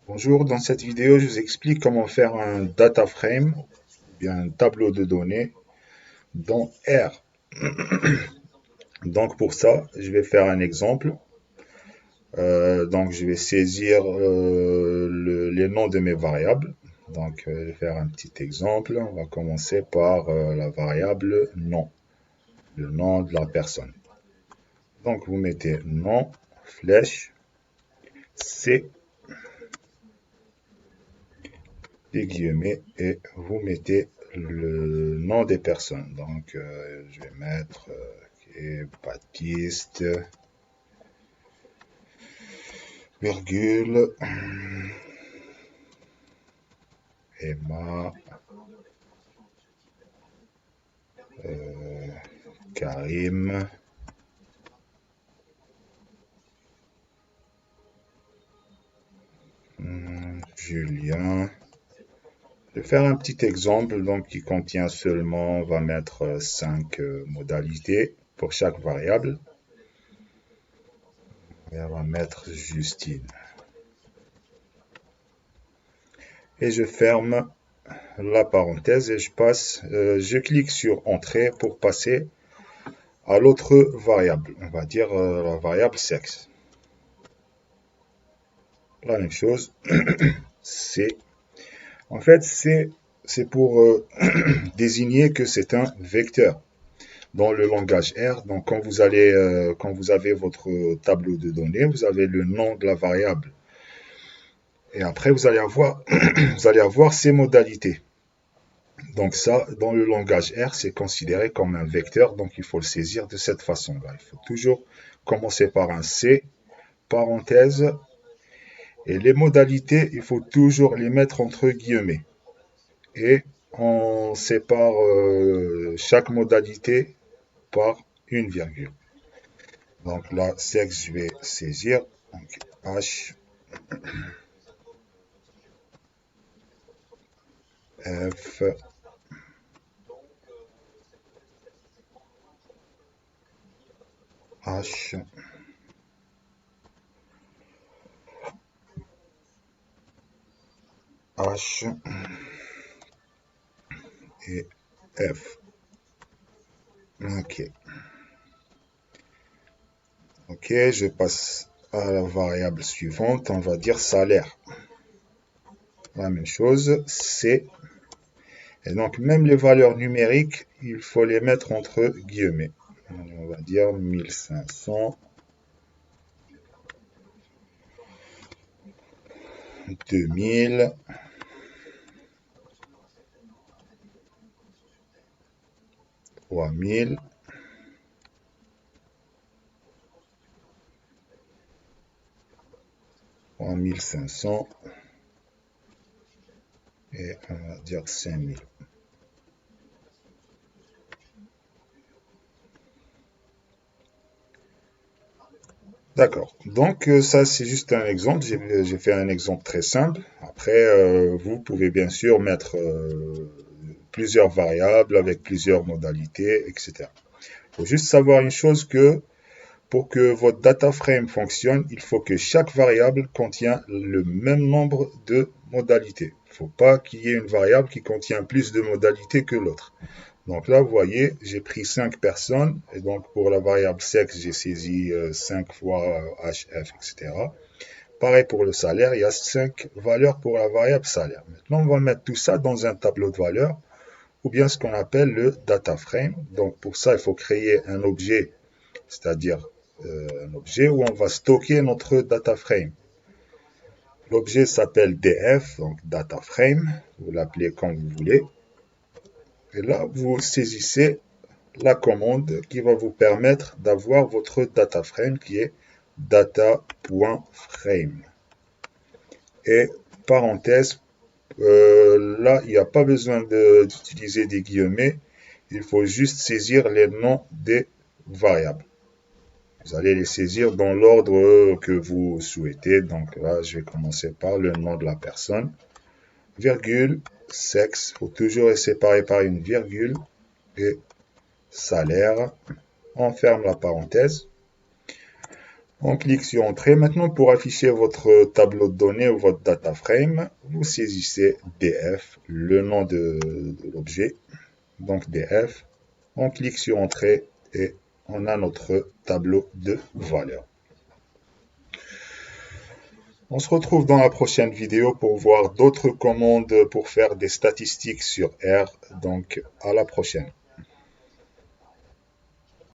Bonjour, dans cette vidéo, je vous explique comment faire un data frame, ou bien un tableau de données dans R. Donc pour ça, je vais faire un exemple. Donc je vais saisir les noms de mes variables. Donc je vais faire un petit exemple. On va commencer par la variable nom, le nom de la personne. Donc vous mettez nom, flèche, C, des guillemets et vous mettez le nom des personnes. Donc, je vais mettre Baptiste, virgule, Emma, Karim, Julien. Je vais faire un petit exemple donc, qui contient seulement, on va mettre 5 modalités pour chaque variable. Et on va mettre Justine. Et je ferme la parenthèse et je clique sur Entrée pour passer à l'autre variable. On va dire la variable sexe. La même chose, c'est en fait c'est pour désigner que c'est un vecteur dans le langage R. Donc quand vous avez votre tableau de données, vous avez le nom de la variable et après vous allez avoir ces modalités. Donc ça, dans le langage R, c'est considéré comme un vecteur, donc il faut le saisir de cette façon-là. Il faut toujours commencer par un C, parenthèse, et les modalités, il faut toujours les mettre entre guillemets. Et on sépare chaque modalité par une virgule. Donc là, sexe, je vais saisir. Donc H, F, H, H et F. Ok. Ok, je passe à la variable suivante. On va dire salaire. La même chose, C. Et donc, même les valeurs numériques, il faut les mettre entre guillemets. On va dire 1500, 2000, 3000, 3500 et on va dire 5000. D'accord. Donc ça c'est juste un exemple. J'ai fait un exemple très simple. Après, vous pouvez bien sûr mettre plusieurs variables avec plusieurs modalités, etc. Il faut juste savoir une chose que pour que votre data frame fonctionne, il faut que chaque variable contient le même nombre de modalités. Il ne faut pas qu'il y ait une variable qui contient plus de modalités que l'autre. Donc là, vous voyez, j'ai pris 5 personnes, et donc pour la variable sexe, j'ai saisi 5 fois HF, etc. Pareil pour le salaire, il y a 5 valeurs pour la variable salaire. Maintenant, on va mettre tout ça dans un tableau de valeurs, ou bien ce qu'on appelle le data frame. Donc pour ça, il faut créer un objet, c'est-à-dire un objet où on va stocker notre data frame. L'objet s'appelle DF, donc data frame, vous l'appelez comme vous voulez. Et là, vous saisissez la commande qui va vous permettre d'avoir votre data frame qui est data.frame. Et parenthèse, là, il n'y a pas besoin d'utiliser des guillemets, il faut juste saisir les noms des variables. Vous allez les saisir dans l'ordre que vous souhaitez. Donc là, je vais commencer par le nom de la personne. Virgule, sexe, il faut toujours les séparer par une virgule. Et salaire, on ferme la parenthèse. On clique sur Entrée. Maintenant, pour afficher votre tableau de données ou votre data frame, vous saisissez DF, le nom de l'objet, donc DF. On clique sur Entrée et on a notre tableau de valeurs. On se retrouve dans la prochaine vidéo pour voir d'autres commandes pour faire des statistiques sur R. Donc, à la prochaine.